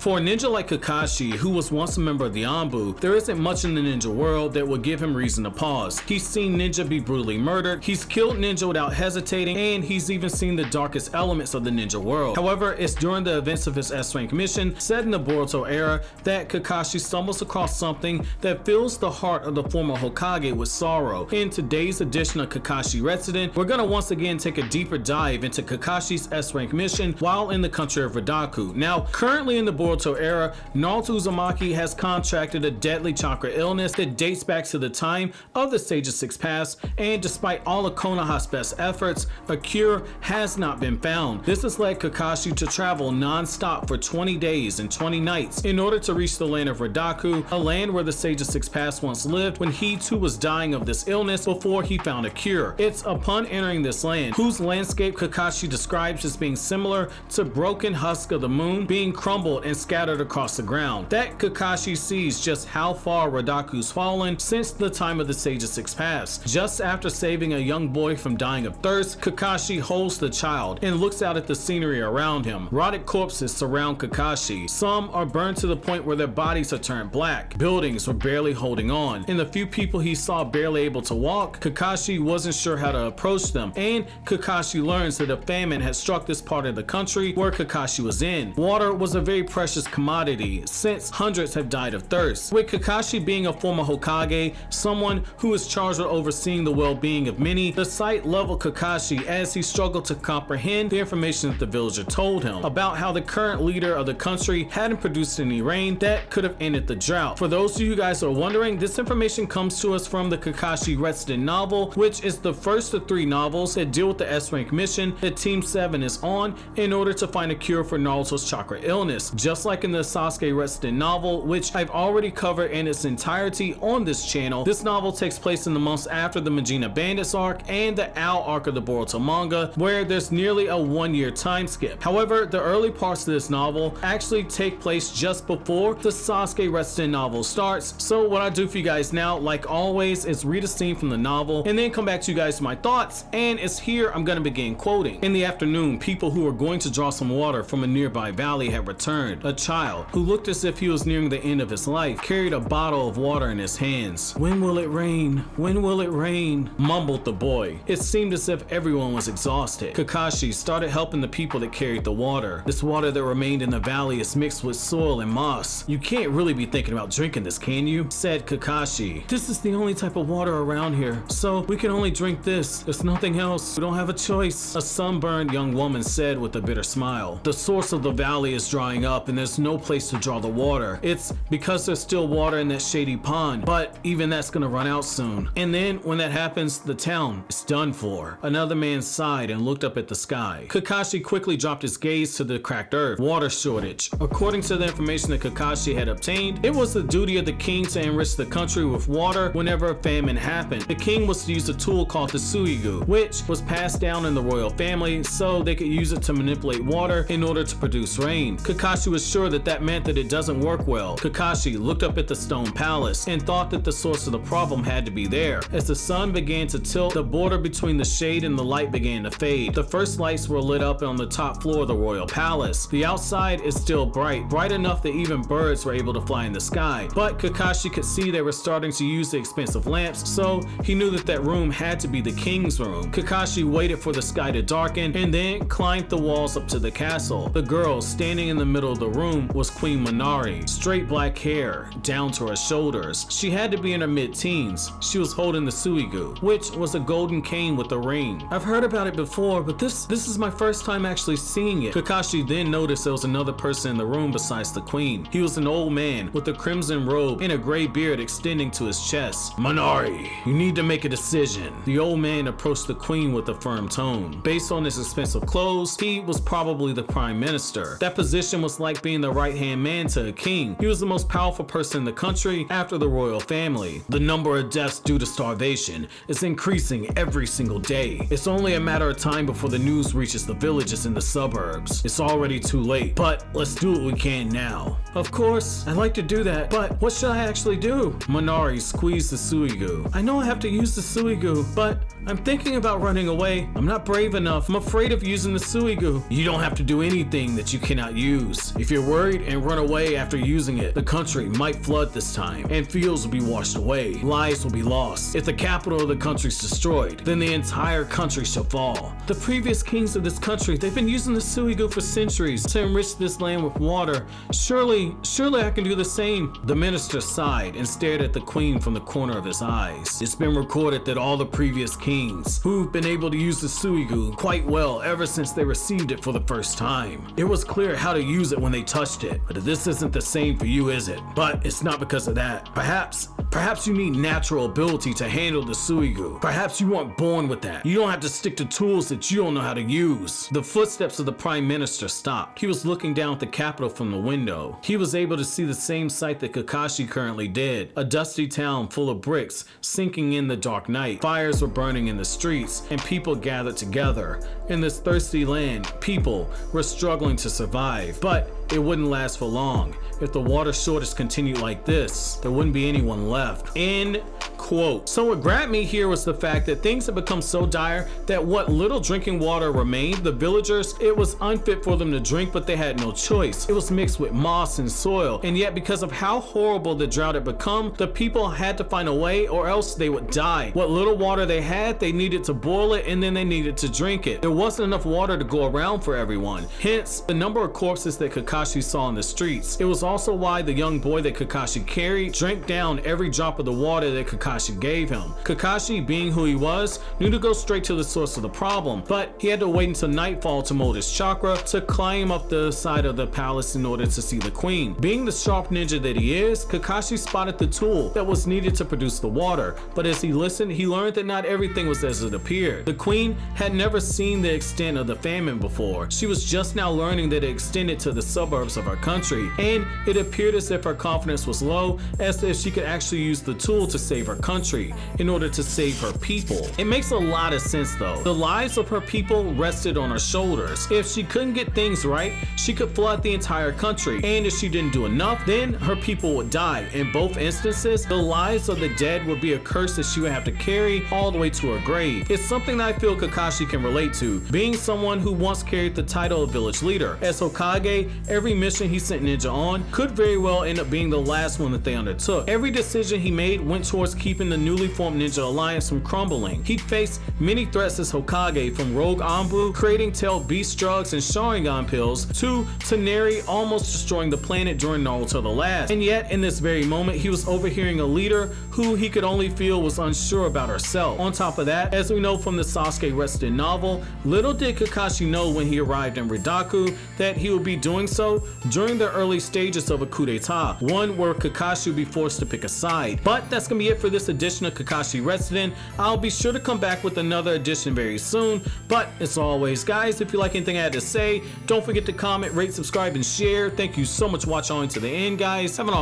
For a ninja like Kakashi, who was once a member of the Anbu, there isn't much in the ninja world that would give him reason to pause. He's seen ninja be brutally murdered, he's killed ninja without hesitating, and he's even seen the darkest elements of the ninja world. However, it's during the events of his S-rank mission, set in the Boruto era, that Kakashi stumbles across something that fills the heart of the former Hokage with sorrow. In today's edition of Kakashi Resident, we're gonna once again take a deeper dive into Kakashi's S-rank mission while in the country of Redaku. Now, currently in the Boruto era, Naruto Uzumaki has contracted a deadly chakra illness that dates back to the time of the Sage of Six Paths, and despite all of Konoha's best efforts, a cure has not been found. This has led Kakashi to travel non-stop for 20 days and 20 nights in order to reach the land of Redaku, a land where the Sage of Six Paths once lived when he too was dying of this illness before he found a cure. It's upon entering this land, whose landscape Kakashi describes as being similar to broken husk of the moon being crumbled and scattered across the ground, that Kakashi sees just how far Redaku's fallen since the time of the Sage of Six Paths. Just after saving a young boy from dying of thirst, Kakashi holds the child and looks out at the scenery around him. Rotted corpses surround Kakashi. Some are burned to the point where their bodies are turned black. Buildings were barely holding on, and the few people he saw barely able to walk, Kakashi wasn't sure how to approach them, and Kakashi learns that a famine had struck this part of the country where Kakashi was in. Water was a very precious commodity since hundreds have died of thirst. With Kakashi being a former Hokage, someone who is charged with overseeing the well-being of many, the sight leveled Kakashi as he struggled to comprehend the information that the villager told him about how the current leader of the country hadn't produced any rain that could have ended the drought. For those of you guys who are wondering, this information comes to us from the Kakashi Resident novel, which is the first of 3 novels that deal with the S-rank mission that Team 7 is on in order to find a cure for Naruto's chakra illness. Just like in the Sasuke Resident novel, which I've already covered in its entirety on this channel, this novel takes place in the months after the Majina Bandits arc and the Owl arc of the Boruto manga, where there's nearly a 1-year time skip. However, the early parts of this novel actually take place just before the Sasuke Resident novel starts. So what I do for you guys now, like always, is read a scene from the novel and then come back to you guys with my thoughts, and it's here I'm gonna begin quoting. In the afternoon, people who were going to draw some water from a nearby valley had returned. A child, who looked as if he was nearing the end of his life, carried a bottle of water in his hands. "When will it rain? When will it rain?" mumbled the boy. It seemed as if everyone was exhausted. Kakashi started helping the people that carried the water. "This water that remained in the valley is mixed with soil and moss. You can't really be thinking about drinking this, can you?" said Kakashi. "This is the only type of water around here, so we can only drink this. There's nothing else. We don't have a choice," a sunburned young woman said with a bitter smile. "The source of the valley is drying up and there's no place to draw the water. It's because there's still water in that shady pond, but even that's gonna run out soon. And then when that happens, the town is done for." Another man sighed and looked up at the sky. Kakashi quickly dropped his gaze to the cracked earth. Water shortage. According to the information that Kakashi had obtained, it was the duty of the king to enrich the country with water whenever a famine happened. The king was to use a tool called the suigu, which was passed down in the royal family so they could use it to manipulate water in order to produce rain. Kakashi was sure that that meant that it doesn't work well. Kakashi looked up at the stone palace and thought that the source of the problem had to be there. As the sun began to tilt, the border between the shade and the light began to fade. The first lights were lit up on the top floor of the royal palace. The outside is still bright enough that even birds were able to fly in the sky. But Kakashi could see they were starting to use the expensive lamps, so he knew that that room had to be the king's room. Kakashi waited for the sky to darken and then climbed the walls up to the castle. The girl standing in the middle of the room was Queen Minari. Straight black hair down to her shoulders. She had to be in her mid-teens. She was holding the suigu, which was a golden cane with a ring. "I've heard about it before, but this is my first time actually seeing it." Kakashi then noticed there was another person in the room besides the queen. He was an old man with a crimson robe and a gray beard extending to his chest. "Minari, you need to make a decision." The old man approached the queen with a firm tone. Based on his expensive clothes, he was probably the prime minister. That position was like being the right-hand man to a king. He was the most powerful person in the country after the royal family. "The number of deaths due to starvation is increasing every single day. It's only a matter of time before the news reaches the villages in the suburbs. It's already too late, but let's do what we can now." "Of course, I'd like to do that, but what should I actually do?" Minari squeezed the suigu. "I know I have to use the suigu, but I'm thinking about running away. I'm not brave enough. I'm afraid of using the Suigu. You don't have to do anything that you cannot use. If you're worried and run away after using it, the country might flood this time, and fields will be washed away. Lives will be lost. If the capital of the country is destroyed, then the entire country shall fall. The previous kings of this country, they've been using the Suigu for centuries to enrich this land with water. Surely I can do the same. The minister sighed and stared at the queen from the corner of his eyes. It's been recorded that all the previous kings who've been able to use the Suigu quite well ever since they received it for the first time. It was clear how to use it when they touched it, but this isn't the same for you, is it? But it's not because of that. Perhaps you need natural ability to handle the Suigu. Perhaps you weren't born with that. You don't have to stick to tools that you don't know how to use. The footsteps of the prime minister stopped. He was looking down at the capital from the window. He was able to see the same sight that Kakashi currently did. A dusty town full of bricks sinking in the dark night. Fires were burning in the streets and people gathered together. In this thirsty land, people were struggling to survive, but it wouldn't last for long. If the water shortage continued like this, there wouldn't be anyone left. End quote. So what grabbed me here was the fact that things had become so dire that what little drinking water remained, the villagers, it was unfit for them to drink, but they had no choice. It was mixed with moss and soil, and yet because of how horrible the drought had become, the people had to find a way or else they would die. What little water they had, they needed to boil it and then they needed to drink it. There wasn't enough water to go around for everyone. Hence, the number of corpses that Kakashi saw in the streets. It was also why the young boy that Kakashi carried drank down every drop of the water that Kakashi gave him. Kakashi, being who he was, knew to go straight to the source of the problem, but he had to wait until nightfall to mold his chakra to climb up the side of the palace in order to see the queen. Being the sharp ninja that he is, Kakashi spotted the tool that was needed to produce the water, but as he listened, he learned that not everything was as it appeared. The queen had never seen the extent of the famine before. She was just now learning that it extended to the suburbs of her country, and it appeared as if her confidence was low, as if she could actually use the tool to save her country in order to save her people. It makes a lot of sense though. The lives of her people rested on her shoulders. If she couldn't get things right, she could flood the entire country, and if she didn't do enough, then her people would die. In both instances, the lives of the dead would be a curse that she would have to carry all the way to her grave. It's something that I feel Kakashi can relate to, being someone who once carried the title of village leader. As Hokage, every mission he sent ninja on could very well end up being the last one that they undertook. Every decision he made went towards keeping the newly formed ninja alliance from crumbling. He faced many threats as Hokage, from Rogue Anbu creating tail beast drugs and Sharingan pills to Toneri almost destroying the planet during Naruto the Last. And yet in this very moment he was overhearing a leader who he could only feel was unsure about herself. On top of that, as we know from the Sasuke Resident novel, little did Kakashi know when he arrived in Redaku that he would be doing so during the early stages of a coup d'etat, one where Kakashi would be forced to pick a side. But that's gonna be it for this edition of Kakashi Resident. I'll be sure to come back with another edition very soon, but as always guys, if you like anything I had to say, don't forget to comment, rate, subscribe, and share. Thank you so much for watching all the way to the end, guys. Have an awesome